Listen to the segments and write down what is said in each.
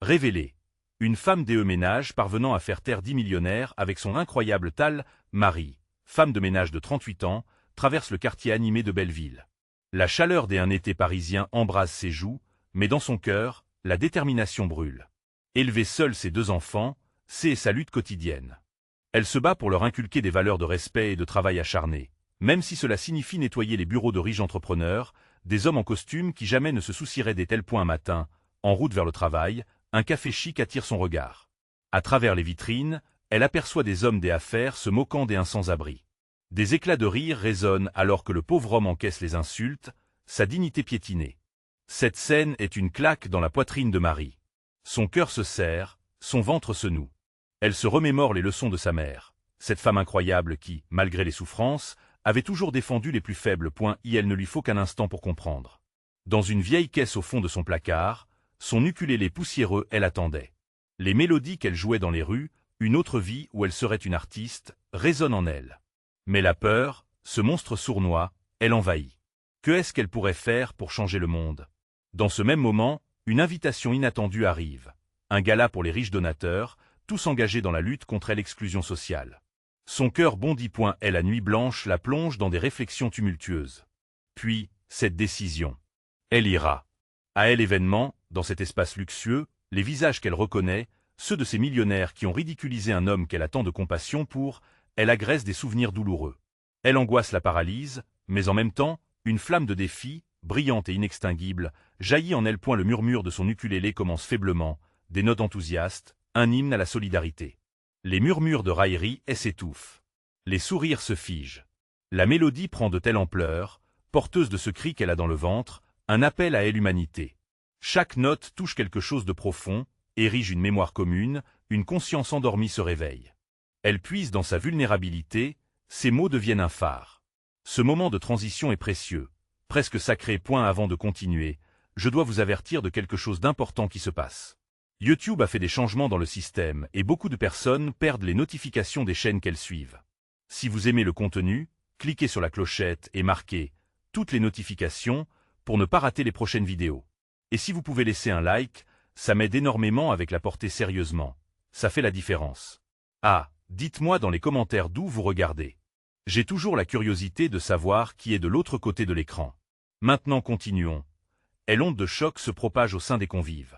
Révélé. Une femme des ménages parvenant à faire taire 10 millionnaires avec son incroyable tal, Marie, femme de ménage de 38 ans, traverse le quartier animé de Belleville. La chaleur d'un été parisien embrase ses joues, mais dans son cœur, la détermination brûle. Élever seule ses 2 enfants, c'est sa lutte quotidienne. Elle se bat pour leur inculquer des valeurs de respect et de travail acharné, même si cela signifie nettoyer les bureaux de riches entrepreneurs, des hommes en costume qui jamais ne se soucieraient des tels points un matin, en route vers le travail, un café chic attire son regard. À travers les vitrines, elle aperçoit des hommes des affaires se moquant des sans-abri. Des éclats de rire résonnent alors que le pauvre homme encaisse les insultes, sa dignité piétinée. Cette scène est une claque dans la poitrine de Marie. Son cœur se serre, son ventre se noue. Elle se remémore les leçons de sa mère, cette femme incroyable qui, malgré les souffrances, avait toujours défendu les plus faibles. Elle ne lui faut qu'un instant pour comprendre. Dans une vieille caisse au fond de son placard, son ukulélé poussiéreux, elle attendait. Les mélodies qu'elle jouait dans les rues, une autre vie où elle serait une artiste, résonnent en elle. Mais la peur, ce monstre sournois, elle envahit. Que est-ce qu'elle pourrait faire pour changer le monde? Dans ce même moment, une invitation inattendue arrive. Un gala pour les riches donateurs, tous engagés dans la lutte contre l'exclusion sociale. Son cœur bondit. Et la nuit blanche la plonge dans des réflexions tumultueuses. Puis, cette décision. Elle ira. À elle événement, dans cet espace luxueux, les visages qu'elle reconnaît, ceux de ces millionnaires qui ont ridiculisé un homme qu'elle a tant de compassion pour, elle agresse des souvenirs douloureux. Elle angoisse la paralyse, mais en même temps, une flamme de défi, brillante et inextinguible, jaillit en elle. Le murmure de son ukulélé commence faiblement, des notes enthousiastes, un hymne à la solidarité. Les murmures de raillerie s'étouffent. Les sourires se figent. La mélodie prend de telle ampleur, porteuse de ce cri qu'elle a dans le ventre, un appel à l'humanité. Chaque note touche quelque chose de profond, érige une mémoire commune, une conscience endormie se réveille. Elle puise dans sa vulnérabilité, ses mots deviennent un phare. Ce moment de transition est précieux, presque sacré. Avant de continuer, je dois vous avertir de quelque chose d'important qui se passe. YouTube a fait des changements dans le système et beaucoup de personnes perdent les notifications des chaînes qu'elles suivent. Si vous aimez le contenu, cliquez sur la clochette et marquez « Toutes les notifications » pour ne pas rater les prochaines vidéos. Et si vous pouvez laisser un like, ça m'aide énormément avec la portée sérieusement. Ça fait la différence. Ah, dites-moi dans les commentaires d'où vous regardez. J'ai toujours la curiosité de savoir qui est de l'autre côté de l'écran. Maintenant continuons. Et l'onde de choc se propage au sein des convives.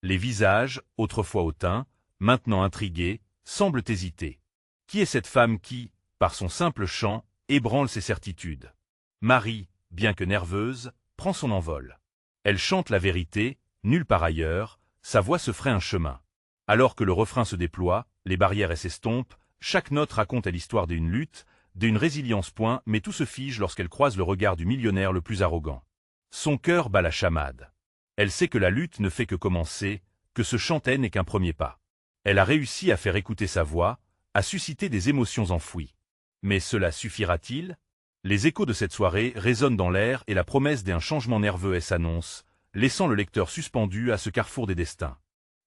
Les visages, autrefois hautains, maintenant intrigués, semblent hésiter. Qui est cette femme qui, par son simple chant, ébranle ses certitudes? Marie, bien que nerveuse, prend son envol. Elle chante la vérité, nulle part ailleurs, sa voix se fraye un chemin. Alors que le refrain se déploie, les barrières s'estompent, chaque note raconte l'histoire d'une lutte, d'une résilience. Mais tout se fige lorsqu'elle croise le regard du millionnaire le plus arrogant. Son cœur bat la chamade. Elle sait que la lutte ne fait que commencer, que ce chanter n'est qu'un premier pas. Elle a réussi à faire écouter sa voix, à susciter des émotions enfouies. Mais cela suffira-t-il? Les échos de cette soirée résonnent dans l'air et la promesse d'un changement nerveux s'annonce, laissant le lecteur suspendu à ce carrefour des destins.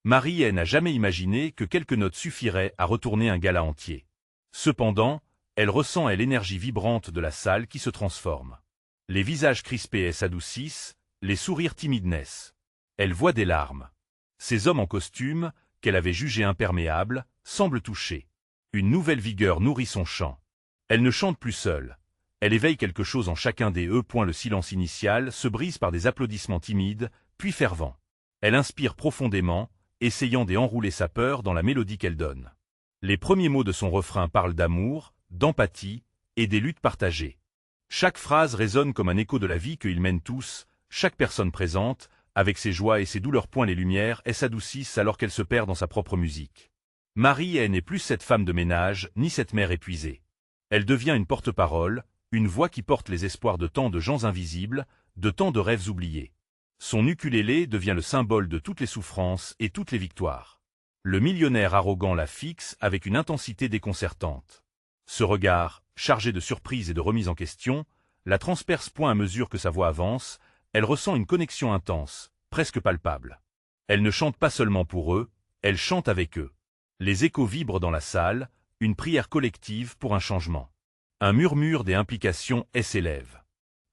Marie n'a jamais imaginé que quelques notes suffiraient à retourner un gala entier. Cependant, elle ressent l'énergie vibrante de la salle qui se transforme. Les visages crispés s'adoucissent, les sourires timides naissent. Elle voit des larmes. Ces hommes en costume, qu'elle avait jugés imperméables, semblent touchés. Une nouvelle vigueur nourrit son chant. Elle ne chante plus seule. Elle éveille quelque chose en chacun des eux. Le silence initial se brise par des applaudissements timides, puis fervents. Elle inspire profondément, essayant d'enrouler sa peur dans la mélodie qu'elle donne. Les premiers mots de son refrain parlent d'amour, d'empathie et des luttes partagées. Chaque phrase résonne comme un écho de la vie qu'ils mènent tous, chaque personne présente, avec ses joies et ses douleurs. Les lumières s'adoucissent alors qu'elle se perd dans sa propre musique. Marie n'est plus cette femme de ménage, ni cette mère épuisée. Elle devient une porte-parole, une voix qui porte les espoirs de tant de gens invisibles, de tant de rêves oubliés. Son ukulélé devient le symbole de toutes les souffrances et toutes les victoires. Le millionnaire arrogant la fixe avec une intensité déconcertante. Ce regard, chargé de surprise et de remise en question, la transperce. À mesure que sa voix avance, elle ressent une connexion intense, presque palpable. Elle ne chante pas seulement pour eux, elle chante avec eux. Les échos vibrent dans la salle, une prière collective pour un changement. Un murmure des implications s'élève.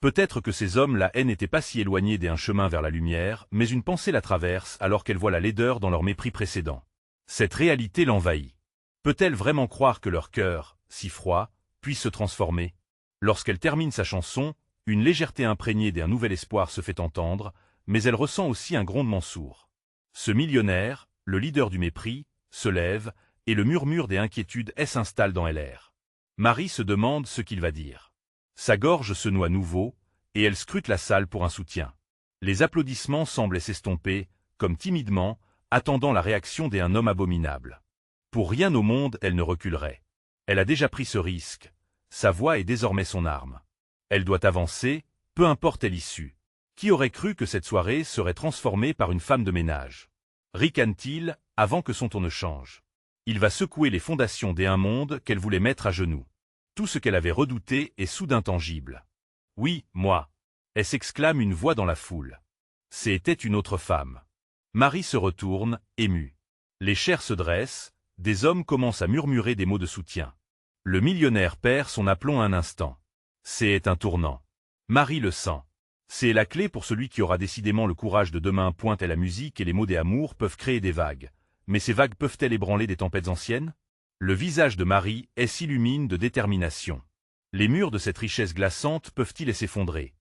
Peut-être que ces hommes-là n'étaient pas si éloignés d'un chemin vers la lumière, mais une pensée la traverse alors qu'elle voit la laideur dans leur mépris précédent. Cette réalité l'envahit. Peut-elle vraiment croire que leur cœur, si froid, puisse se transformer? Lorsqu'elle termine sa chanson, une légèreté imprégnée d'un nouvel espoir se fait entendre, mais elle ressent aussi un grondement sourd. Ce millionnaire, le leader du mépris, se lève, et le murmure des inquiétudes s'installe dans l'air. Marie se demande ce qu'il va dire. Sa gorge se noue à nouveau, et elle scrute la salle pour un soutien. Les applaudissements semblent s'estomper, comme timidement, attendant la réaction d'un homme abominable. Pour rien au monde elle ne reculerait. Elle a déjà pris ce risque. Sa voix est désormais son arme. Elle doit avancer, peu importe l'issue. Qui aurait cru que cette soirée serait transformée par une femme de ménage? Ricane-t-il, avant que son ton ne change. Il va secouer les fondations d'un monde qu'elle voulait mettre à genoux. Tout ce qu'elle avait redouté est soudain tangible. Oui, moi. Elle s'exclame une voix dans la foule. C'était une autre femme. Marie se retourne, émue. Les chairs se dressent, des hommes commencent à murmurer des mots de soutien. Le millionnaire perd son aplomb un instant. C'est un tournant. Marie le sent. C'est la clé pour celui qui aura décidément le courage de demain. Et la musique et les mots d'amour peuvent créer des vagues. Mais ces vagues peuvent-elles ébranler des tempêtes anciennes? Le visage de Marie s'illumine de détermination. Les murs de cette richesse glaçante peuvent-ils s'effondrer?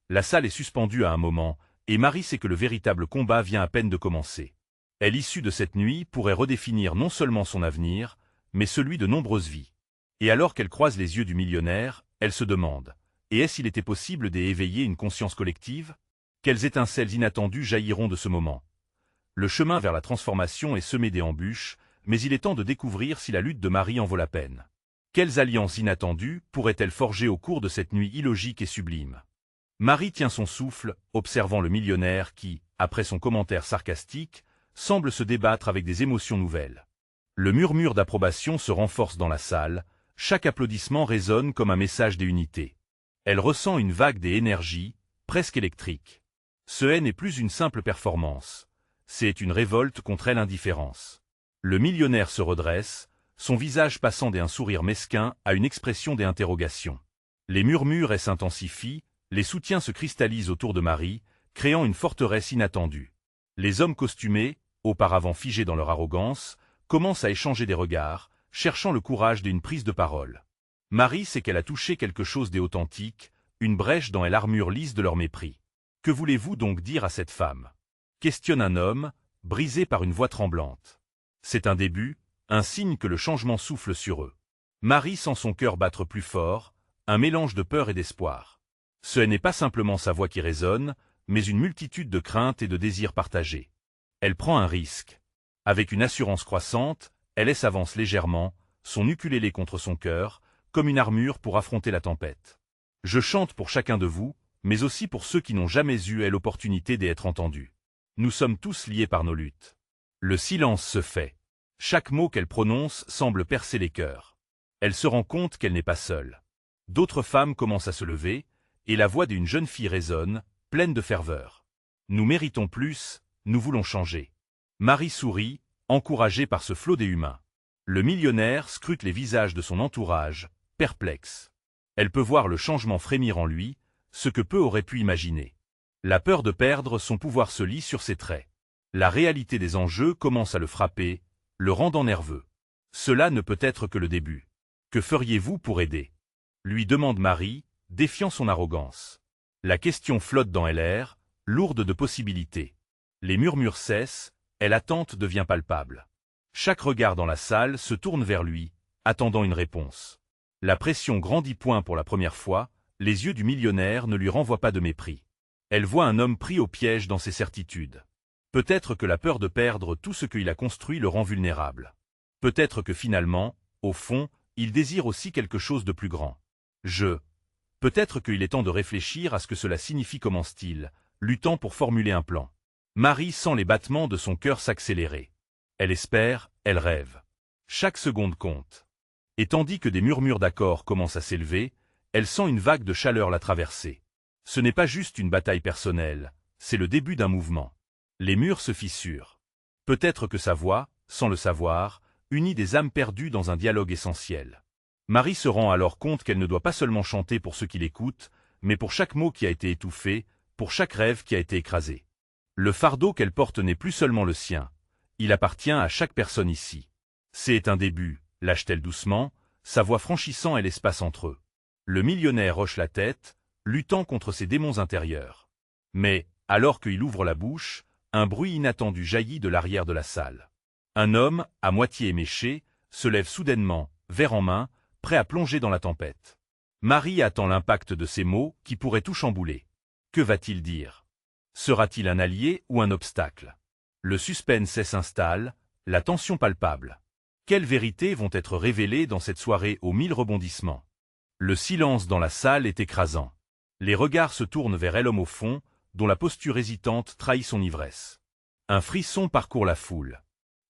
La salle est suspendue à un moment, et Marie sait que le véritable combat vient à peine de commencer. Elle, issue de cette nuit, pourrait redéfinir non seulement son avenir, mais celui de nombreuses vies. Et alors qu'elle croise les yeux du millionnaire, elle se demande, et est-ce qu'il était possible d'éveiller une conscience collective? Quelles étincelles inattendues jailliront de ce moment? Le chemin vers la transformation est semé d'embûches, mais il est temps de découvrir si la lutte de Marie en vaut la peine. Quelles alliances inattendues pourrait-elle forger au cours de cette nuit illogique et sublime? Marie tient son souffle, observant le millionnaire qui, après son commentaire sarcastique, semble se débattre avec des émotions nouvelles. Le murmure d'approbation se renforce dans la salle, chaque applaudissement résonne comme un message d'unité. Elle ressent une vague d'énergie, presque électrique. Ce n'est plus une simple performance. C'est une révolte contre l'indifférence. Le millionnaire se redresse, son visage passant d'un sourire mesquin à une expression d'interrogation. Les murmures s'intensifient, les soutiens se cristallisent autour de Marie, créant une forteresse inattendue. Les hommes costumés, auparavant figés dans leur arrogance, commencent à échanger des regards, cherchant le courage d'une prise de parole. Marie sait qu'elle a touché quelque chose d'authentique, une brèche dans l'armure lisse de leur mépris. Que voulez-vous donc dire à cette femme? Questionne un homme, brisé par une voix tremblante. C'est un début, un signe que le changement souffle sur eux. Marie sent son cœur battre plus fort, un mélange de peur et d'espoir. Ce n'est pas simplement sa voix qui résonne, mais une multitude de craintes et de désirs partagés. Elle prend un risque. Avec une assurance croissante, elle s'avance légèrement, son ukulélé contre son cœur, comme une armure pour affronter la tempête. Je chante pour chacun de vous, mais aussi pour ceux qui n'ont jamais eu l'opportunité d'être entendus. Nous sommes tous liés par nos luttes. Le silence se fait. Chaque mot qu'elle prononce semble percer les cœurs. Elle se rend compte qu'elle n'est pas seule. D'autres femmes commencent à se lever, et la voix d'une jeune fille résonne, pleine de ferveur. Nous méritons plus, nous voulons changer. Marie sourit, encouragée par ce flot des humains. Le millionnaire scrute les visages de son entourage, perplexe. Elle peut voir le changement frémir en lui, ce que peu auraient pu imaginer. La peur de perdre son pouvoir se lit sur ses traits. La réalité des enjeux commence à le frapper, le rendant nerveux. Cela ne peut être que le début. Que feriez-vous pour aider? Lui demande Marie, défiant son arrogance. La question flotte dans l'air, lourde de possibilités. Les murmures cessent, et l'attente devient palpable. Chaque regard dans la salle se tourne vers lui, attendant une réponse. La pression grandit point pour la première fois, les yeux du millionnaire ne lui renvoient pas de mépris. Elle voit un homme pris au piège dans ses certitudes. Peut-être que la peur de perdre tout ce qu'il a construit le rend vulnérable. Peut-être que finalement, au fond, il désire aussi quelque chose de plus grand. Peut-être qu'il est temps de réfléchir à ce que cela signifie, commence-t-il, luttant pour formuler un plan. Marie sent les battements de son cœur s'accélérer. Elle espère, elle rêve. Chaque seconde compte. Et tandis que des murmures d'accord commencent à s'élever, elle sent une vague de chaleur la traverser. Ce n'est pas juste une bataille personnelle, c'est le début d'un mouvement. Les murs se fissurent. Peut-être que sa voix, sans le savoir, unit des âmes perdues dans un dialogue essentiel. Marie se rend alors compte qu'elle ne doit pas seulement chanter pour ceux qui l'écoutent, mais pour chaque mot qui a été étouffé, pour chaque rêve qui a été écrasé. Le fardeau qu'elle porte n'est plus seulement le sien, il appartient à chaque personne ici. C'est un début, lâche-t-elle doucement, sa voix franchissant l'espace entre eux. Le millionnaire hoche la tête, luttant contre ses démons intérieurs. Mais, alors qu'il ouvre la bouche, un bruit inattendu jaillit de l'arrière de la salle. Un homme, à moitié éméché, se lève soudainement, verre en main, prêt à plonger dans la tempête. Marie attend l'impact de ces mots qui pourraient tout chambouler. Que va-t-il dire? Sera-t-il un allié ou un obstacle? Le suspense s'installe, la tension palpable. Quelles vérités vont être révélées dans cette soirée aux 1000 rebondissements? Le silence dans la salle est écrasant. Les regards se tournent vers l'homme au fond, dont la posture hésitante trahit son ivresse. Un frisson parcourt la foule.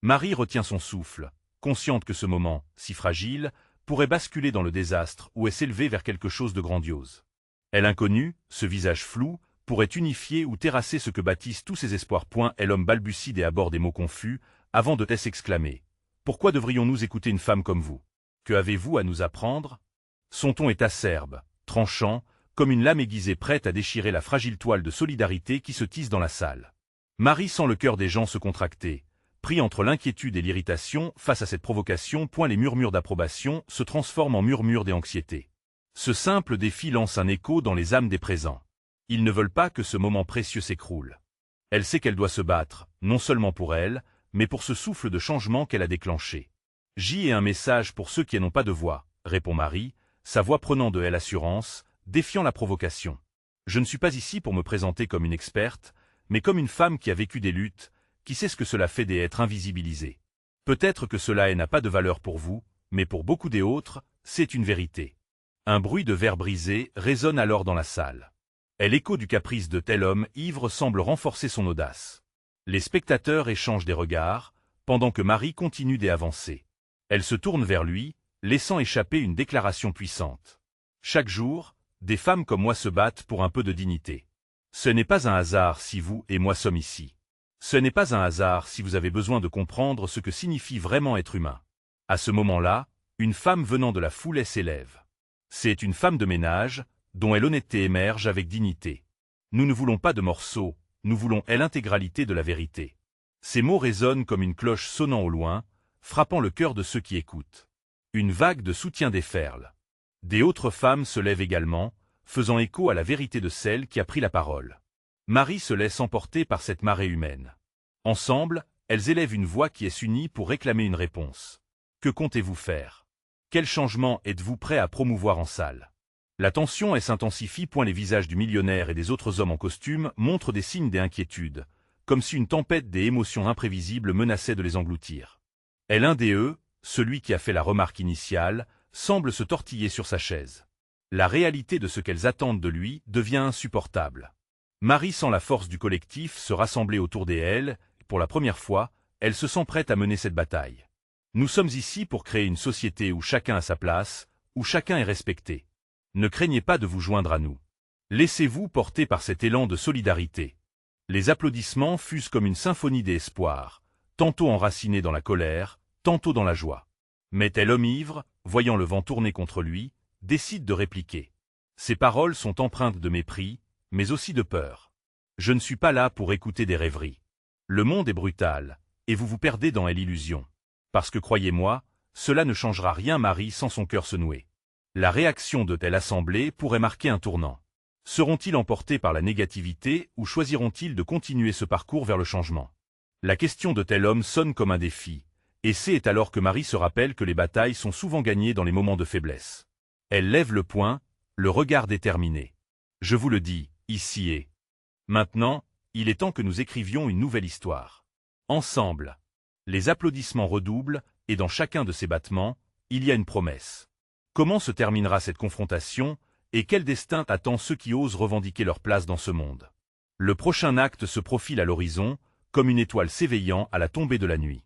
Marie retient son souffle, consciente que ce moment, si fragile, pourrait basculer dans le désastre ou s'élever vers quelque chose de grandiose. Elle inconnue, ce visage flou, pourrait unifier ou terrasser ce que bâtissent tous ses espoirs. L'homme balbutie et aborde des mots confus, avant de s'exclamer. Pourquoi devrions-nous écouter une femme comme vous? Que avez-vous à nous apprendre? Son ton est acerbe, tranchant, comme une lame aiguisée prête à déchirer la fragile toile de solidarité qui se tisse dans la salle. Marie sent le cœur des gens se contracter. Pris entre l'inquiétude et l'irritation face à cette provocation, les murmures d'approbation se transforment en murmures d'anxiété. Ce simple défi lance un écho dans les âmes des présents. Ils ne veulent pas que ce moment précieux s'écroule. Elle sait qu'elle doit se battre, non seulement pour elle, mais pour ce souffle de changement qu'elle a déclenché. J'y ai un message pour ceux qui n'ont pas de voix, répond Marie, sa voix prenant de l'assurance, défiant la provocation. Je ne suis pas ici pour me présenter comme une experte, mais comme une femme qui a vécu des luttes, qui sait ce que cela fait d'être invisibilisée. Peut-être que cela n'a pas de valeur pour vous, mais pour beaucoup d'autres, c'est une vérité. Un bruit de verre brisé résonne alors dans la salle. L'écho du caprice de tel homme ivre semble renforcer son audace. Les spectateurs échangent des regards, pendant que Marie continue d'avancer. Elle se tourne vers lui, laissant échapper une déclaration puissante. Chaque jour, des femmes comme moi se battent pour un peu de dignité. Ce n'est pas un hasard si vous et moi sommes ici. Ce n'est pas un hasard si vous avez besoin de comprendre ce que signifie vraiment être humain. À ce moment-là, une femme venant de la foule s'élève. C'est une femme de ménage, dont l'honnêteté émerge avec dignité. Nous ne voulons pas de morceaux, nous voulons l'intégralité de la vérité. Ces mots résonnent comme une cloche sonnant au loin, frappant le cœur de ceux qui écoutent. Une vague de soutien déferle. Des autres femmes se lèvent également, faisant écho à la vérité de celle qui a pris la parole. Marie se laisse emporter par cette marée humaine. Ensemble, elles élèvent une voix qui s'unit pour réclamer une réponse. Que comptez-vous faire? Quel changement êtes-vous prêt à promouvoir en salle? La tension s'intensifie. Les visages du millionnaire et des autres hommes en costume montrent des signes d'inquiétude, comme si une tempête des émotions imprévisibles menaçait de les engloutir. L'un d'eux, celui qui a fait la remarque initiale, semble se tortiller sur sa chaise. La réalité de ce qu'elles attendent de lui devient insupportable. Marie sent la force du collectif se rassembler autour d'elle. Pour la première fois, elle se sent prête à mener cette bataille. Nous sommes ici pour créer une société où chacun a sa place, où chacun est respecté. Ne craignez pas de vous joindre à nous. Laissez-vous porter par cet élan de solidarité. Les applaudissements fusent comme une symphonie d'espoir, tantôt enracinés dans la colère, tantôt dans la joie. Mais tel homme ivre, voyant le vent tourner contre lui, décide de répliquer. Ses paroles sont empreintes de mépris, mais aussi de peur. Je ne suis pas là pour écouter des rêveries. Le monde est brutal, et vous vous perdez dans l'illusion. Parce que croyez-moi, cela ne changera rien. Marie sent son cœur se nouer. La réaction de telle assemblée pourrait marquer un tournant. Seront-ils emportés par la négativité ou choisiront-ils de continuer ce parcours vers le changement? La question de tel homme sonne comme un défi, et c'est alors que Marie se rappelle que les batailles sont souvent gagnées dans les moments de faiblesse. Elle lève le poing, le regard déterminé. Je vous le dis, ici et maintenant, il est temps que nous écrivions une nouvelle histoire. Ensemble. Les applaudissements redoublent, et dans chacun de ces battements, il y a une promesse. Comment se terminera cette confrontation, et quel destin attend ceux qui osent revendiquer leur place dans ce monde? Le prochain acte se profile à l'horizon, comme une étoile s'éveillant à la tombée de la nuit.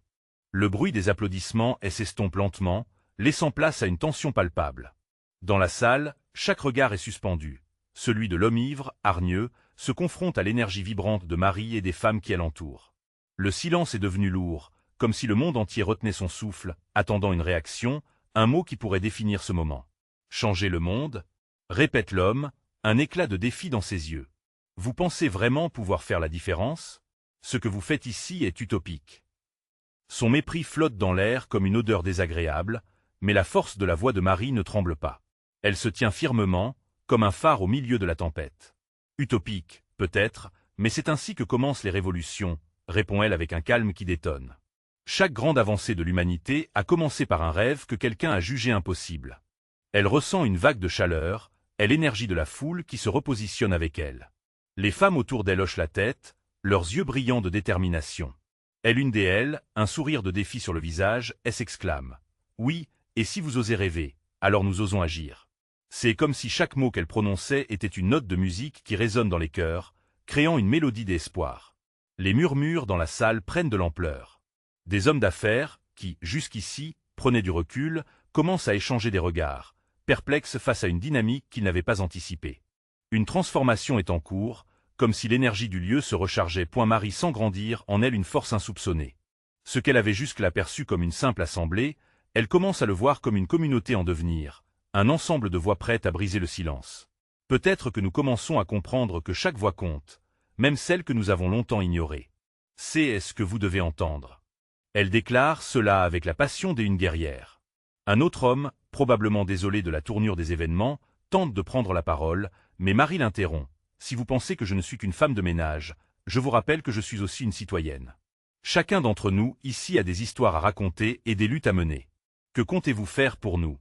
Le bruit des applaudissements s'estompe lentement, laissant place à une tension palpable. Dans la salle, chaque regard est suspendu. Celui de l'homme ivre, hargneux, se confronte à l'énergie vibrante de Marie et des femmes qui l'entourent. Le silence est devenu lourd, comme si le monde entier retenait son souffle, attendant une réaction, un mot qui pourrait définir ce moment. Changer le monde, répète l'homme, un éclat de défi dans ses yeux. Vous pensez vraiment pouvoir faire la différence? Ce que vous faites ici est utopique. Son mépris flotte dans l'air comme une odeur désagréable, mais la force de la voix de Marie ne tremble pas. Elle se tient firmement, comme un phare au milieu de la tempête. Utopique, peut-être, mais c'est ainsi que commencent les révolutions, répond-elle avec un calme qui détonne. Chaque grande avancée de l'humanité a commencé par un rêve que quelqu'un a jugé impossible. Elle ressent une vague de chaleur, et l'énergie de la foule qui se repositionne avec elle. Les femmes autour d'elle hochent la tête, leurs yeux brillants de détermination. Et l'une d'elles, un sourire de défi sur le visage, elle s'exclame. Oui, et si vous osez rêver, alors nous osons agir. C'est comme si chaque mot qu'elle prononçait était une note de musique qui résonne dans les cœurs, créant une mélodie d'espoir. Les murmures dans la salle prennent de l'ampleur. Des hommes d'affaires, qui, jusqu'ici, prenaient du recul, commencent à échanger des regards, perplexes face à une dynamique qu'ils n'avaient pas anticipée. Une transformation est en cours, comme si l'énergie du lieu se rechargeait. Marie sans grandir en elle une force insoupçonnée. Ce qu'elle avait jusque-là perçu comme une simple assemblée, elle commence à le voir comme une communauté en devenir, un ensemble de voix prêtes à briser le silence. Peut-être que nous commençons à comprendre que chaque voix compte, même celle que nous avons longtemps ignorée. C'est ce que vous devez entendre. Elle déclare cela avec la passion d'une guerrière. Un autre homme, probablement désolé de la tournure des événements, tente de prendre la parole, mais Marie l'interrompt. Si vous pensez que je ne suis qu'une femme de ménage, je vous rappelle que je suis aussi une citoyenne. Chacun d'entre nous ici a des histoires à raconter et des luttes à mener. Que comptez-vous faire pour nous?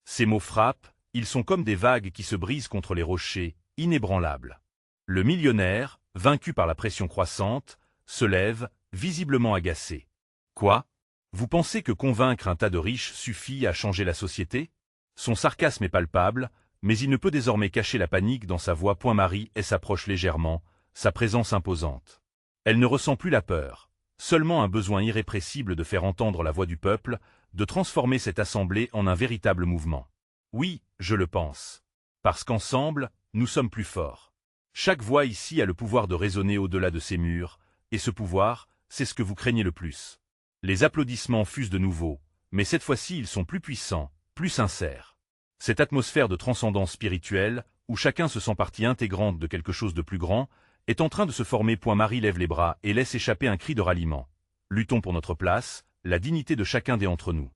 Ces mots frappent, ils sont comme des vagues qui se brisent contre les rochers, inébranlables. Le millionnaire, vaincu par la pression croissante, se lève, visiblement agacé. Quoi? Vous pensez que convaincre un tas de riches suffit à changer la société? Son sarcasme est palpable, mais il ne peut désormais cacher la panique dans sa voix. Marie s'approche légèrement, sa présence imposante. Elle ne ressent plus la peur, seulement un besoin irrépressible de faire entendre la voix du peuple, de transformer cette assemblée en un véritable mouvement. Oui, je le pense. Parce qu'ensemble, nous sommes plus forts. Chaque voix ici a le pouvoir de résonner au-delà de ces murs, et ce pouvoir, c'est ce que vous craignez le plus. Les applaudissements fusent de nouveau, mais cette fois-ci ils sont plus puissants, plus sincères. Cette atmosphère de transcendance spirituelle, où chacun se sent partie intégrante de quelque chose de plus grand, est en train de se former. Marie lève les bras et laisse échapper un cri de ralliement. Luttons pour notre place, la dignité de chacun d'entre nous.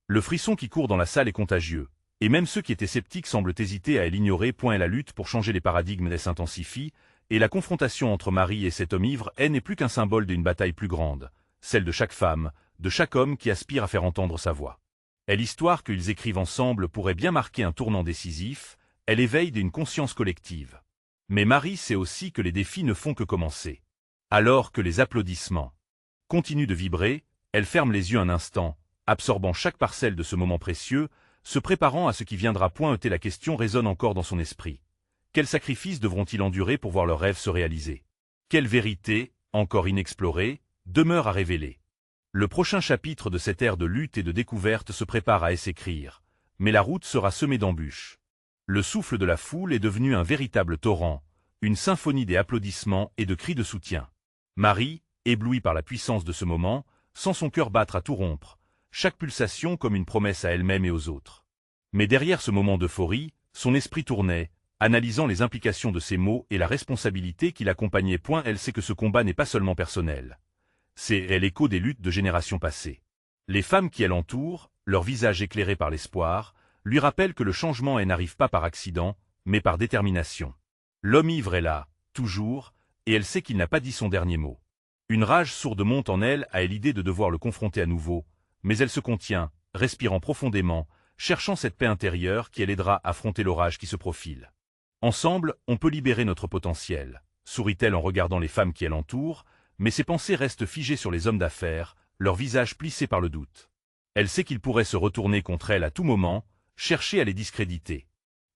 Le frisson qui court dans la salle est contagieux, et même ceux qui étaient sceptiques semblent hésiter à l'ignorer. La lutte pour changer les paradigmes s'intensifie, et la confrontation entre Marie et cet homme ivre n'est plus qu'un symbole d'une bataille plus grande, celle de chaque femme, de chaque homme qui aspire à faire entendre sa voix. Et l'histoire qu'ils écrivent ensemble pourrait bien marquer un tournant décisif, elle éveille d'une conscience collective. Mais Marie sait aussi que les défis ne font que commencer. Alors que les applaudissements continuent de vibrer, elle ferme les yeux un instant, absorbant chaque parcelle de ce moment précieux, se préparant à ce qui viendra. La question résonne encore dans son esprit. Quels sacrifices devront-ils endurer pour voir leurs rêves se réaliser? Quelle vérité, encore inexplorée, demeure à révéler? Le prochain chapitre de cette ère de lutte et de découverte se prépare à s'écrire, mais la route sera semée d'embûches. Le souffle de la foule est devenu un véritable torrent, une symphonie des applaudissements et de cris de soutien. Marie, éblouie par la puissance de ce moment, sent son cœur battre à tout rompre, chaque pulsation comme une promesse à elle-même et aux autres. Mais derrière ce moment d'euphorie, son esprit tournait, analysant les implications de ces mots et la responsabilité qui l'accompagnait. Elle sait que ce combat n'est pas seulement personnel. C'est l'écho des luttes de générations passées. Les femmes qui l'entourent, leur visage éclairé par l'espoir, lui rappellent que le changement n'arrive pas par accident, mais par détermination. L'homme ivre est là, toujours, et elle sait qu'il n'a pas dit son dernier mot. Une rage sourde monte en elle à l'idée de devoir le confronter à nouveau, mais elle se contient, respirant profondément, cherchant cette paix intérieure qui l'aidera à affronter l'orage qui se profile. Ensemble, on peut libérer notre potentiel, sourit-elle en regardant les femmes qui l'entourent, mais ses pensées restent figées sur les hommes d'affaires, leurs visages plissés par le doute. Elle sait qu'ils pourraient se retourner contre elle à tout moment, chercher à les discréditer.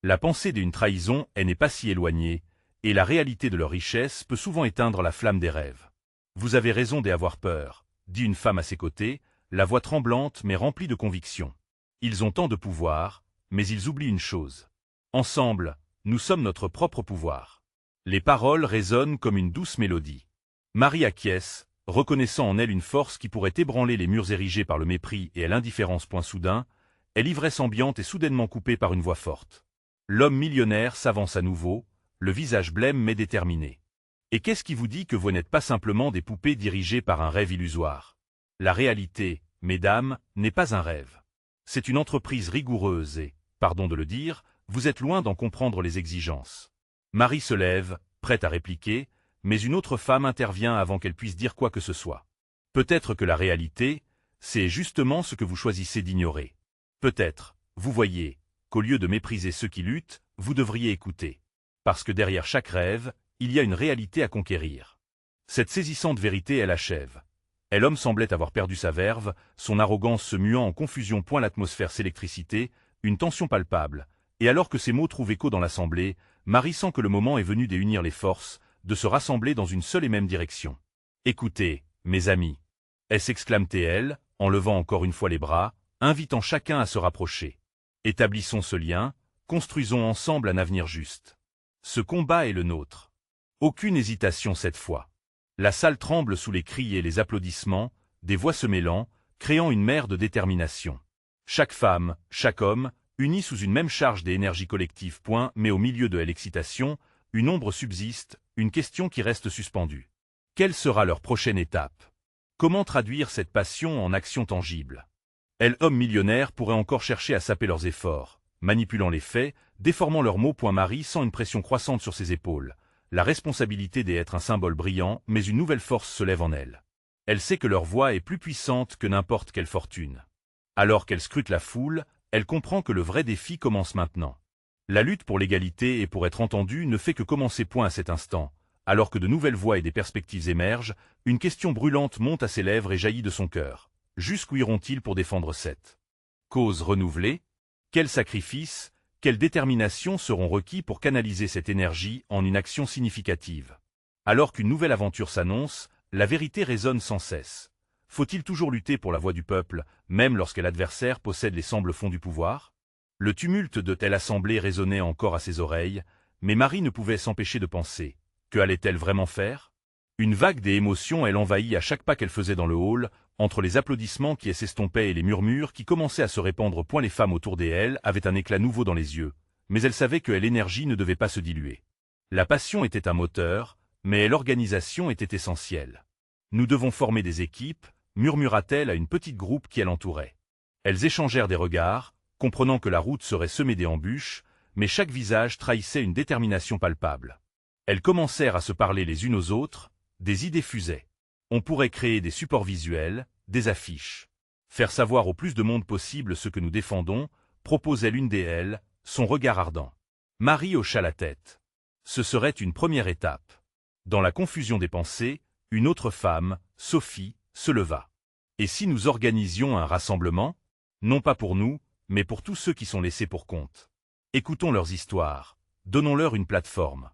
La pensée d'une trahison n'est pas si éloignée, et la réalité de leur richesse peut souvent éteindre la flamme des rêves. Vous avez raison d'avoir peur, dit une femme à ses côtés, la voix tremblante mais remplie de conviction. Ils ont tant de pouvoir, mais ils oublient une chose. Ensemble, nous sommes notre propre pouvoir. Les paroles résonnent comme une douce mélodie. Marie acquiesce, reconnaissant en elle une force qui pourrait ébranler les murs érigés par le mépris et l'indifférence. Soudain, elle l'ivresse ambiante est soudainement coupée par une voix forte. L'homme millionnaire s'avance à nouveau, le visage blême mais déterminé. Et qu'est-ce qui vous dit que vous n'êtes pas simplement des poupées dirigées par un rêve illusoire? La réalité, mesdames, n'est pas un rêve. C'est une entreprise rigoureuse et, pardon de le dire, vous êtes loin d'en comprendre les exigences. Marie se lève, prête à répliquer, mais une autre femme intervient avant qu'elle puisse dire quoi que ce soit. Peut-être que la réalité, c'est justement ce que vous choisissez d'ignorer. Peut-être, vous voyez, qu'au lieu de mépriser ceux qui luttent, vous devriez écouter. Parce que derrière chaque rêve, il y a une réalité à conquérir. Cette saisissante vérité elle achève. L'homme semblait avoir perdu sa verve, son arrogance se muant en confusion. L'atmosphère s'électricité, une tension palpable, et alors que ces mots trouvent écho dans l'assemblée, Marie sent que le moment est venu d'unir les forces, de se rassembler dans une seule et même direction. « Écoutez, mes amis !» s'exclame-t-elle, en levant encore une fois les bras, invitant chacun à se rapprocher. Établissons ce lien, construisons ensemble un avenir juste. Ce combat est le nôtre. Aucune hésitation cette fois. La salle tremble sous les cris et les applaudissements, des voix se mêlant, créant une mer de détermination. Chaque femme, chaque homme, unis sous une même charge des énergies collectives. Mais au milieu de l'excitation, une ombre subsiste, une question qui reste suspendue. Quelle sera leur prochaine étape? Comment traduire cette passion en action tangible? Hommes millionnaires pourraient encore chercher à saper leurs efforts, manipulant les faits, déformant leurs mots. Marie sent une pression croissante sur ses épaules. La responsabilité d'être un symbole brillant, mais une nouvelle force se lève en elle. Elle sait que leur voix est plus puissante que n'importe quelle fortune. Alors qu'elle scrute la foule, elle comprend que le vrai défi commence maintenant. La lutte pour l'égalité et pour être entendue ne fait que commencer. À cet instant, alors que de nouvelles voix et des perspectives émergent, une question brûlante monte à ses lèvres et jaillit de son cœur. Jusqu'où iront-ils pour défendre cette cause renouvelée? Quels sacrifices, quelle détermination seront requis pour canaliser cette énergie en une action significative? Alors qu'une nouvelle aventure s'annonce, la vérité résonne sans cesse. Faut-il toujours lutter pour la voix du peuple, même lorsque l'adversaire possède les sembles fonds du pouvoir? Le tumulte de telle assemblée résonnait encore à ses oreilles, mais Marie ne pouvait s'empêcher de penser. Que allait-elle vraiment faire? Une vague des émotions l'envahit à chaque pas qu'elle faisait dans le hall, entre les applaudissements qui s'estompaient et les murmures qui commençaient à se répandre. Les femmes autour d'elle avaient un éclat nouveau dans les yeux, mais elles savaient que l'énergie ne devait pas se diluer. La passion était un moteur, mais l'organisation était essentielle. Nous devons former des équipes, murmura-t-elle à une petite groupe qui l'entourait. Elles échangèrent des regards, comprenant que la route serait semée d'embûches, mais chaque visage trahissait une détermination palpable. Elles commencèrent à se parler les unes aux autres, des idées fusaient. On pourrait créer des supports visuels, des affiches. Faire savoir au plus de monde possible ce que nous défendons, proposait l'une d'elles, son regard ardent. Marie hocha la tête. Ce serait une première étape. Dans la confusion des pensées, une autre femme, Sophie, se leva. Et si nous organisions un rassemblement? Non pas pour nous, mais pour tous ceux qui sont laissés pour compte. Écoutons leurs histoires, donnons-leur une plateforme.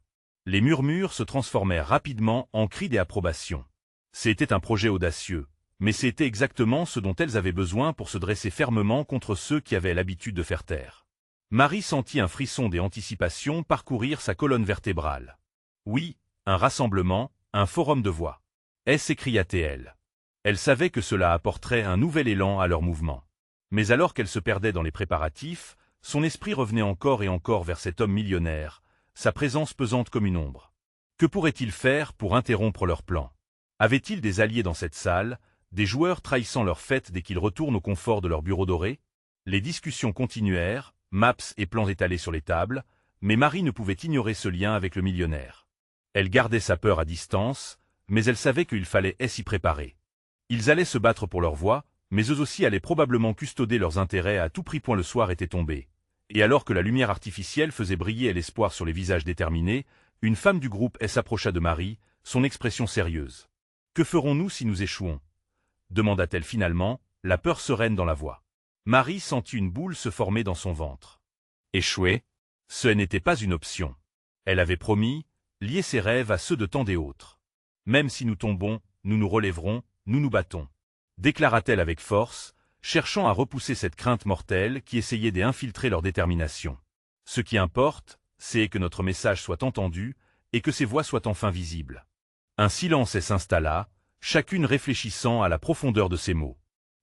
Les murmures se transformèrent rapidement en cris d'approbation. C'était un projet audacieux, mais c'était exactement ce dont elles avaient besoin pour se dresser fermement contre ceux qui avaient l'habitude de faire taire. Marie sentit un frisson d'anticipation parcourir sa colonne vertébrale. Oui, un rassemblement, un forum de voix. S'écria-t-elle. Elle savait que cela apporterait un nouvel élan à leur mouvement. Mais alors qu'elle se perdait dans les préparatifs, son esprit revenait encore et encore vers cet homme millionnaire, sa présence pesante comme une ombre. Que pourrait-il faire pour interrompre leur plan? Avait-il des alliés dans cette salle, des joueurs trahissant leur fête dès qu'ils retournent au confort de leur bureau doré? Les discussions continuèrent, maps et plans étalés sur les tables, mais Marie ne pouvait ignorer ce lien avec le millionnaire. Elle gardait sa peur à distance, mais elle savait qu'il fallait s'y préparer. Ils allaient se battre pour leur voix, mais eux aussi allaient probablement custoder leurs intérêts à tout prix. Le soir était tombé. Et alors que la lumière artificielle faisait briller l'espoir sur les visages déterminés, une femme du groupe s'approcha de Marie, son expression sérieuse. « Que ferons-nous si nous échouons » demanda-t-elle finalement, la peur sereine dans la voix. Marie sentit une boule se former dans son ventre. Échouer? Ce n'était pas une option. Elle avait promis, lier ses rêves à ceux de tant d'autres. Même si nous tombons, nous nous relèverons, nous nous battons. Déclara-t-elle avec force, cherchant à repousser cette crainte mortelle qui essayait d'infiltrer leur détermination. Ce qui importe, c'est que notre message soit entendu et que ces voix soient enfin visibles. Un silence s'installa, chacune réfléchissant à la profondeur de ces mots.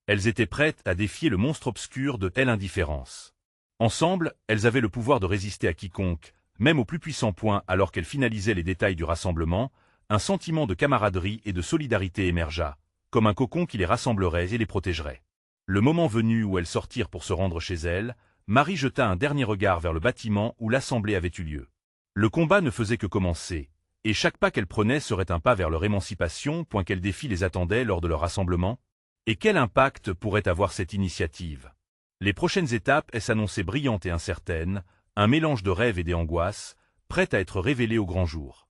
Elles étaient prêtes à défier le monstre obscur de telle indifférence. Ensemble, elles avaient le pouvoir de résister à quiconque, même au plus puissant point alors qu'elle finalisait les détails du rassemblement, un sentiment de camaraderie et de solidarité émergea, comme un cocon qui les rassemblerait et les protégerait. Le moment venu où elles sortirent pour se rendre chez elles, Marie jeta un dernier regard vers le bâtiment où l'assemblée avait eu lieu. Le combat ne faisait que commencer, et chaque pas qu'elle prenait serait un pas vers leur émancipation, point quel défi les attendait lors de leur rassemblement. Et quel impact pourrait avoir cette initiative? Les prochaines étapes s'annonçaient brillantes et incertaines, un mélange de rêves et d'angoisses, prêtes à être révélées au grand jour.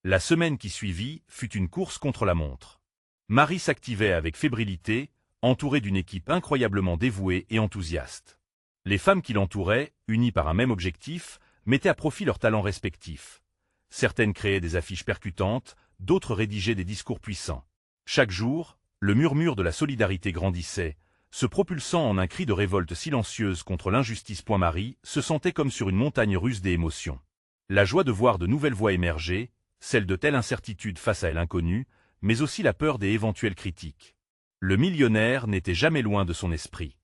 La semaine qui suivit fut une course contre la montre. Marie s'activait avec fébrilité, entourée d'une équipe incroyablement dévouée et enthousiaste. Les femmes qui l'entouraient, unies par un même objectif, mettaient à profit leurs talents respectifs. Certaines créaient des affiches percutantes, d'autres rédigeaient des discours puissants. Chaque jour, le murmure de la solidarité grandissait, se propulsant en un cri de révolte silencieuse contre l'injustice. Marie se sentait comme sur une montagne russe d'émotions. La joie de voir de nouvelles voix émerger, celle de telle incertitude face à l'inconnu, mais aussi la peur des éventuelles critiques. Le millionnaire n'était jamais loin de son esprit.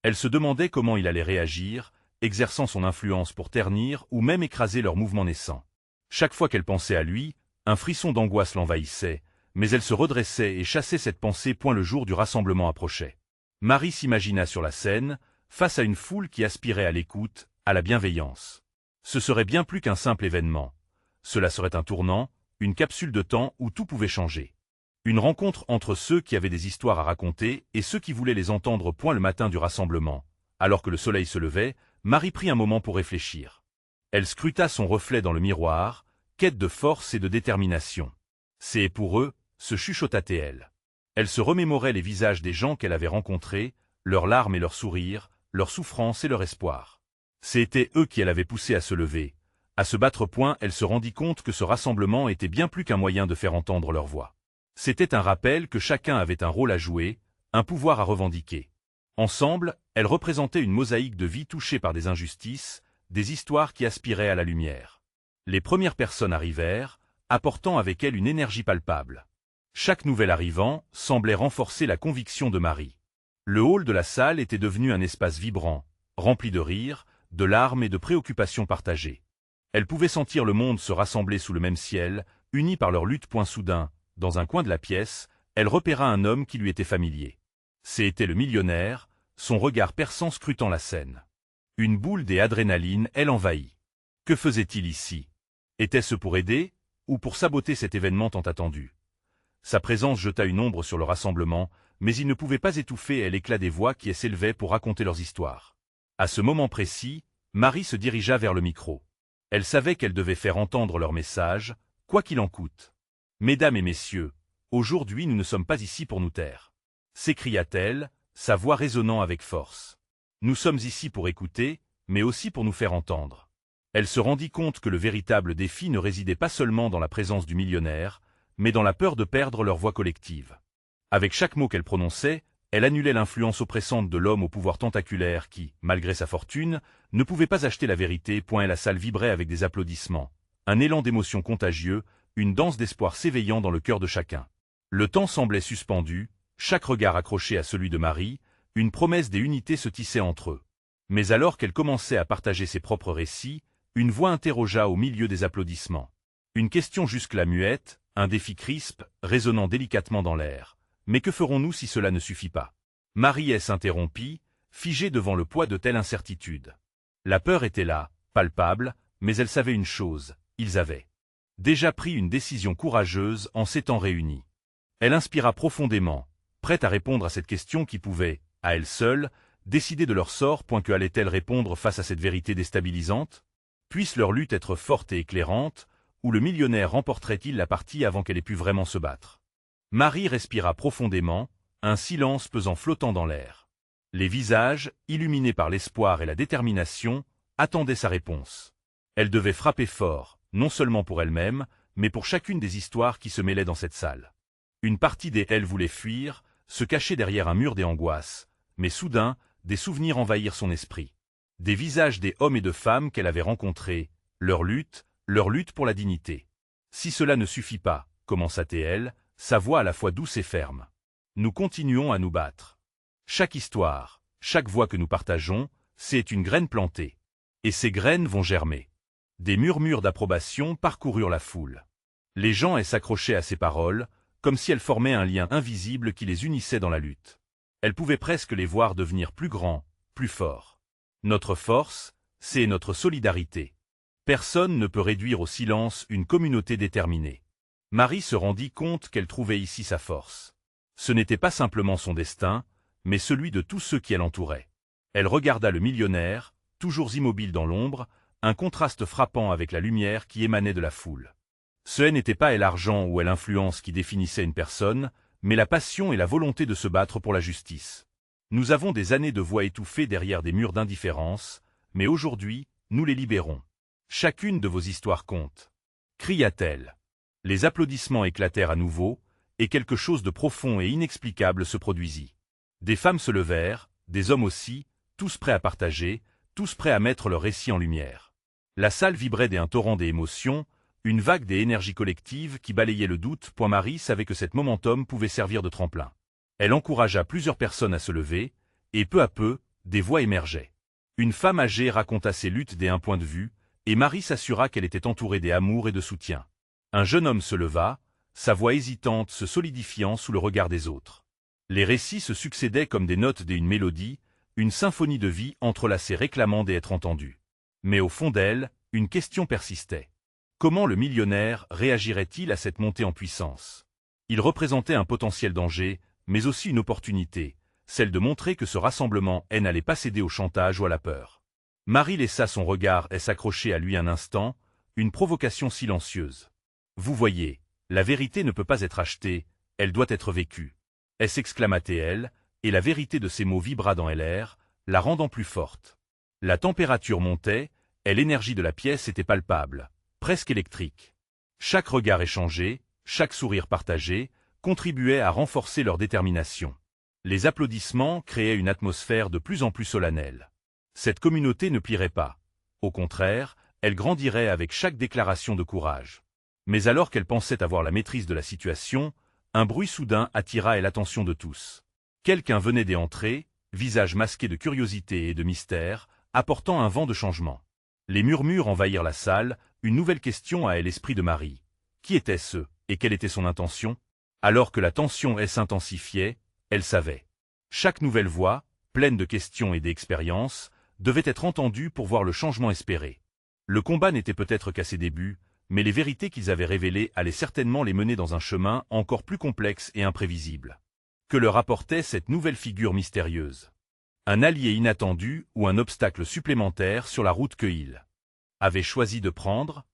Elle se demandait comment il allait réagir, exerçant son influence pour ternir ou même écraser leur mouvement naissant. Chaque fois qu'elle pensait à lui, un frisson d'angoisse l'envahissait, mais elle se redressait et chassait cette pensée. Le jour du rassemblement approchait. Marie s'imagina sur la scène, face à une foule qui aspirait à l'écoute, à la bienveillance. Ce serait bien plus qu'un simple événement. Cela serait un tournant, une capsule de temps où tout pouvait changer. Une rencontre entre ceux qui avaient des histoires à raconter et ceux qui voulaient les entendre. Le matin du rassemblement, alors que le soleil se levait, Marie prit un moment pour réfléchir. Elle scruta son reflet dans le miroir, quête de force et de détermination. C'est pour eux, se chuchota-t-elle. Elle se remémorait les visages des gens qu'elle avait rencontrés, leurs larmes et leurs sourires, leurs souffrances et leur espoir. C'étaient eux qui l'avaient poussée à se lever, à se battre. Elle se rendit compte que ce rassemblement était bien plus qu'un moyen de faire entendre leur voix. C'était un rappel que chacun avait un rôle à jouer, un pouvoir à revendiquer. Ensemble, elles représentaient une mosaïque de vies touchées par des injustices, des histoires qui aspiraient à la lumière. Les premières personnes arrivèrent, apportant avec elles une énergie palpable. Chaque nouvel arrivant semblait renforcer la conviction de Marie. Le hall de la salle était devenu un espace vibrant, rempli de rires, de larmes et de préoccupations partagées. Elle pouvait sentir le monde se rassembler sous le même ciel, unis par leur lutte. Soudain, dans un coin de la pièce, elle repéra un homme qui lui était familier. C'était le millionnaire, son regard perçant scrutant la scène. Une boule d'adrénaline l'envahit. Que faisait-il ici? Était-ce pour aider, ou pour saboter cet événement tant attendu? Sa présence jeta une ombre sur le rassemblement, mais il ne pouvait pas étouffer l'éclat des voix qui s'élevaient pour raconter leurs histoires. À ce moment précis, Marie se dirigea vers le micro. Elle savait qu'elle devait faire entendre leur message, quoi qu'il en coûte. « Mesdames et messieurs, aujourd'hui nous ne sommes pas ici pour nous taire. » s'écria-t-elle, sa voix résonnant avec force. « Nous sommes ici pour écouter, mais aussi pour nous faire entendre. » Elle se rendit compte que le véritable défi ne résidait pas seulement dans la présence du millionnaire, mais dans la peur de perdre leur voix collective. Avec chaque mot qu'elle prononçait, elle annulait l'influence oppressante de l'homme au pouvoir tentaculaire qui, malgré sa fortune, ne pouvait pas acheter la vérité. La salle vibrait avec des applaudissements, un élan d'émotion contagieux, une danse d'espoir s'éveillant dans le cœur de chacun. Le temps semblait suspendu, chaque regard accroché à celui de Marie, une promesse d'unité se tissait entre eux. Mais alors qu'elle commençait à partager ses propres récits, une voix interrogea au milieu des applaudissements. Une question jusque-là muette, un défi crisp, résonnant délicatement dans l'air. Mais que ferons-nous si cela ne suffit pas? Marie s'interrompit, figée devant le poids de telle incertitude. La peur était là, palpable, mais elle savait une chose, ils avaient déjà pris une décision courageuse en s'étant réunis. Elle inspira profondément, prête à répondre à cette question qui pouvait, à elle seule, décider de leur sort. Que allait-elle répondre face à cette vérité déstabilisante? Puisse leur lutte être forte et éclairante, ou le millionnaire remporterait-il la partie avant qu'elle ait pu vraiment se battre? Marie respira profondément, un silence pesant flottant dans l'air. Les visages, illuminés par l'espoir et la détermination, attendaient sa réponse. Elle devait frapper fort, non seulement pour elle-même, mais pour chacune des histoires qui se mêlaient dans cette salle. Une partie d'elle voulait fuir, se cacher derrière un mur des angoisses, mais soudain, des souvenirs envahirent son esprit. Des visages des hommes et de femmes qu'elle avait rencontrés, leur lutte pour la dignité. Si cela ne suffit pas, commença-t-elle, sa voix à la fois douce et ferme. Nous continuons à nous battre. Chaque histoire, chaque voix que nous partageons, c'est une graine plantée. Et ces graines vont germer. Des murmures d'approbation parcoururent la foule. Les gens s'accrochaient à ces paroles, comme si elles formaient un lien invisible qui les unissait dans la lutte. Elles pouvaient presque les voir devenir plus grands, plus forts. Notre force, c'est notre solidarité. Personne ne peut réduire au silence une communauté déterminée. Marie se rendit compte qu'elle trouvait ici sa force. Ce n'était pas simplement son destin, mais celui de tous ceux qui l'entouraient. Elle regarda le millionnaire, toujours immobile dans l'ombre, un contraste frappant avec la lumière qui émanait de la foule. Ce n'était pas l'argent ou l'influence qui définissait une personne, mais la passion et la volonté de se battre pour la justice. Nous avons des années de voix étouffées derrière des murs d'indifférence, mais aujourd'hui, nous les libérons. Chacune de vos histoires compte. Cria-t-elle. Les applaudissements éclatèrent à nouveau, et quelque chose de profond et inexplicable se produisit. Des femmes se levèrent, des hommes aussi, tous prêts à partager, tous prêts à mettre leur récit en lumière. La salle vibrait d'un torrent d'émotions, une vague des énergies collectives qui balayait le doute. Marie savait que cet momentum pouvait servir de tremplin. Elle encouragea plusieurs personnes à se lever, et peu à peu, des voix émergeaient. Une femme âgée raconta ses luttes d'un point de vue, et Marie s'assura qu'elle était entourée d'amour et de soutien. Un jeune homme se leva, sa voix hésitante se solidifiant sous le regard des autres. Les récits se succédaient comme des notes d'une mélodie, une symphonie de vie entrelacée réclamant d'être entendue. Mais au fond d'elle, une question persistait. Comment le millionnaire réagirait-il à cette montée en puissance? Il représentait un potentiel danger, mais aussi une opportunité, celle de montrer que ce rassemblement n'allait pas céder au chantage ou à la peur. Marie laissa son regard s'accrocher à lui un instant, une provocation silencieuse. Vous voyez, la vérité ne peut pas être achetée, elle doit être vécue. S'exclama-t-elle, et la vérité de ces mots vibra dans l'air, la rendant plus forte. La température montait, et l'énergie de la pièce était palpable, presque électrique. Chaque regard échangé, chaque sourire partagé, contribuait à renforcer leur détermination. Les applaudissements créaient une atmosphère de plus en plus solennelle. Cette communauté ne plierait pas. Au contraire, elle grandirait avec chaque déclaration de courage. Mais alors qu'elle pensait avoir la maîtrise de la situation, un bruit soudain attira l'attention de tous. Quelqu'un venait d'entrer, visage masqué de curiosité et de mystère, apportant un vent de changement. Les murmures envahirent la salle, une nouvelle question à l'esprit de Marie. Qui était-ce, et quelle était son intention? Alors que la tension s'intensifiait, elle savait. Chaque nouvelle voix, pleine de questions et d'expériences, devait être entendue pour voir le changement espéré. Le combat n'était peut-être qu'à ses débuts, mais les vérités qu'ils avaient révélées allaient certainement les mener dans un chemin encore plus complexe et imprévisible. Que leur apportait cette nouvelle figure mystérieuse? Un allié inattendu ou un obstacle supplémentaire sur la route qu'ils avaient choisi de prendre?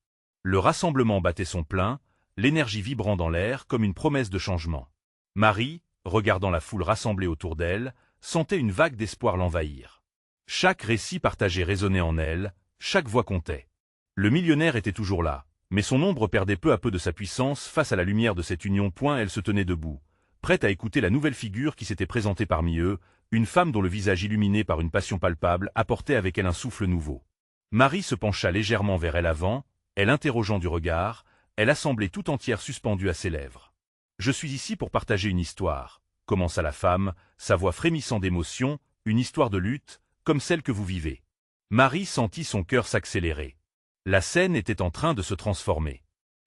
Le rassemblement battait son plein, l'énergie vibrant dans l'air comme une promesse de changement. Marie, regardant la foule rassemblée autour d'elle, sentait une vague d'espoir l'envahir. Chaque récit partagé résonnait en elle, chaque voix comptait. Le millionnaire était toujours là, mais son ombre perdait peu à peu de sa puissance face à la lumière de cette union. Elle se tenait debout, prête à écouter la nouvelle figure qui s'était présentée parmi eux, une femme dont le visage illuminé par une passion palpable apportait avec elle un souffle nouveau. Marie se pencha légèrement vers elle avant, elle interrogeant du regard, elle assemblait tout entière suspendue à ses lèvres. « Je suis ici pour partager une histoire », commença la femme, sa voix frémissant d'émotion, une histoire de lutte, comme celle que vous vivez. Marie sentit son cœur s'accélérer. La scène était en train de se transformer.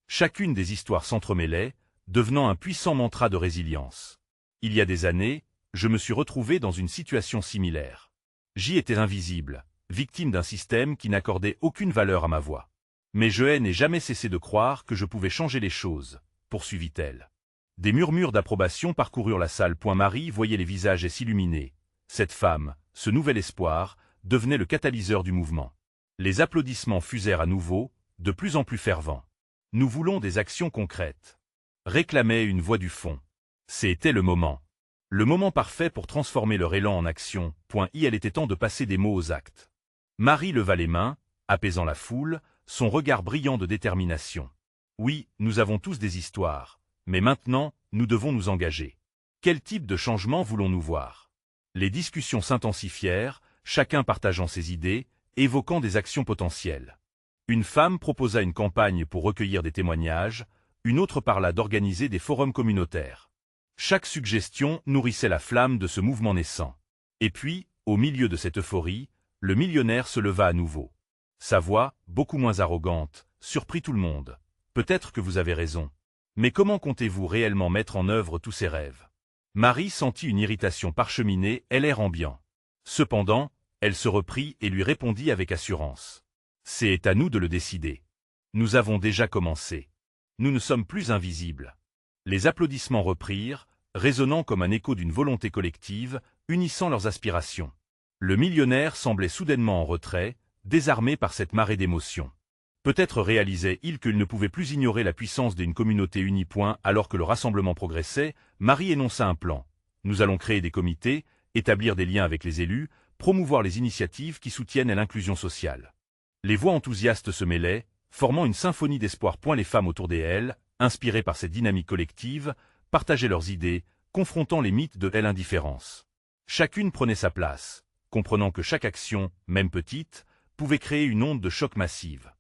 Chacune des histoires s'entremêlait, devenant un puissant mantra de résilience. Il y a des années, je me suis retrouvé dans une situation similaire. J'y étais invisible, victime d'un système qui n'accordait aucune valeur à ma voix. Mais je n'ai jamais cessé de croire que je pouvais changer les choses, poursuivit-elle. Des murmures d'approbation parcoururent la salle. Marie voyait les visages s'illuminer. Cette femme, ce nouvel espoir, devenait le catalyseur du mouvement. Les applaudissements fusèrent à nouveau, de plus en plus fervents. Nous voulons des actions concrètes. Réclamait une voix du fond. C'était le moment. Le moment parfait pour transformer leur élan en action. Il était temps de passer des mots aux actes. Marie leva les mains, apaisant la foule, son regard brillant de détermination. Oui, nous avons tous des histoires, mais maintenant, nous devons nous engager. Quel type de changement voulons-nous voir? Les discussions s'intensifièrent, chacun partageant ses idées, évoquant des actions potentielles. Une femme proposa une campagne pour recueillir des témoignages, une autre parla d'organiser des forums communautaires. Chaque suggestion nourrissait la flamme de ce mouvement naissant. Et puis, au milieu de cette euphorie, le millionnaire se leva à nouveau. Sa voix, beaucoup moins arrogante, surprit tout le monde. Peut-être que vous avez raison. Mais comment comptez-vous réellement mettre en œuvre tous ces rêves? Marie sentit une irritation parcheminée et l'air ambiant. Cependant, elle se reprit et lui répondit avec assurance. C'est à nous de le décider. Nous avons déjà commencé. Nous ne sommes plus invisibles. Les applaudissements reprirent, résonnant comme un écho d'une volonté collective, unissant leurs aspirations. Le millionnaire semblait soudainement en retrait, désarmé par cette marée d'émotions. Peut-être réalisait-il qu'il ne pouvait plus ignorer la puissance d'une communauté unie. Alors que le rassemblement progressait, Marie énonça un plan. Nous allons créer des comités, établir des liens avec les élus, promouvoir les initiatives qui soutiennent l'inclusion sociale. Les voix enthousiastes se mêlaient, formant une symphonie d'espoir. Les femmes autour d'elles, inspirées par cette dynamique collective, partageaient leurs idées, confrontant les mythes de l'indifférence. Chacune prenait sa place, comprenant que chaque action, même petite, pouvait créer une onde de choc massive.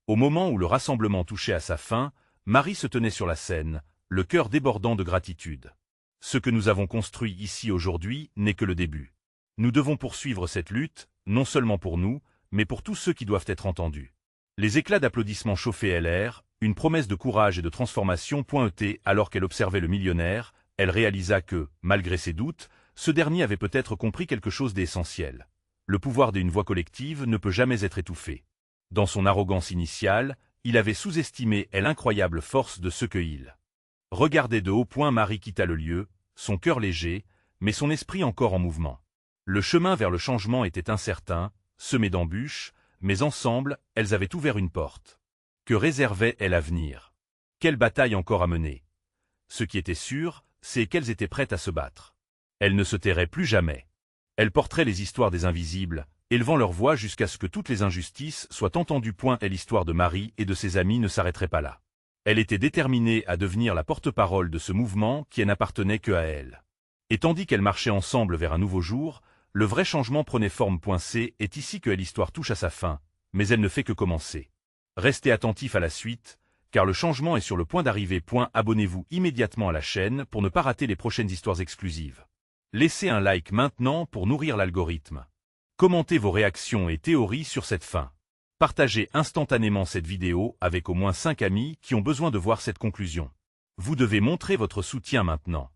Au moment où le rassemblement touchait à sa fin, Marie se tenait sur la scène, le cœur débordant de gratitude. Ce que nous avons construit ici aujourd'hui n'est que le début. Nous devons poursuivre cette lutte, non seulement pour nous, mais pour tous ceux qui doivent être entendus. Les éclats d'applaudissements chauffaient l'air, une promesse de courage et de transformation. Alors qu'elle observait le millionnaire, elle réalisa que, malgré ses doutes, ce dernier avait peut-être compris quelque chose d'essentiel. Le pouvoir d'une voix collective ne peut jamais être étouffé. Dans son arrogance initiale, il avait sous-estimé l'incroyable force de ce qu'il regardait de haut. Marie quitta le lieu, son cœur léger, mais son esprit encore en mouvement. Le chemin vers le changement était incertain, semé d'embûches, mais ensemble, elles avaient ouvert une porte. Que réservait l'avenir? Quelle bataille encore à mener? Ce qui était sûr, c'est qu'elles étaient prêtes à se battre. Elles ne se tairaient plus jamais. Elles porteraient les histoires des invisibles, élevant leur voix jusqu'à ce que toutes les injustices soient entendues. Et l'histoire de Marie et de ses amis ne s'arrêterait pas là. Elle était déterminée à devenir la porte-parole de ce mouvement qui n'appartenait que à elle. Et tandis qu'elles marchaient ensemble vers un nouveau jour, le vrai changement prenait forme. C'est ici que l'histoire touche à sa fin, mais elle ne fait que commencer. Restez attentifs à la suite, car le changement est sur le point d'arriver. Abonnez-vous immédiatement à la chaîne pour ne pas rater les prochaines histoires exclusives. Laissez un like maintenant pour nourrir l'algorithme. Commentez vos réactions et théories sur cette fin. Partagez instantanément cette vidéo avec au moins 5 amis qui ont besoin de voir cette conclusion. Vous devez montrer votre soutien maintenant.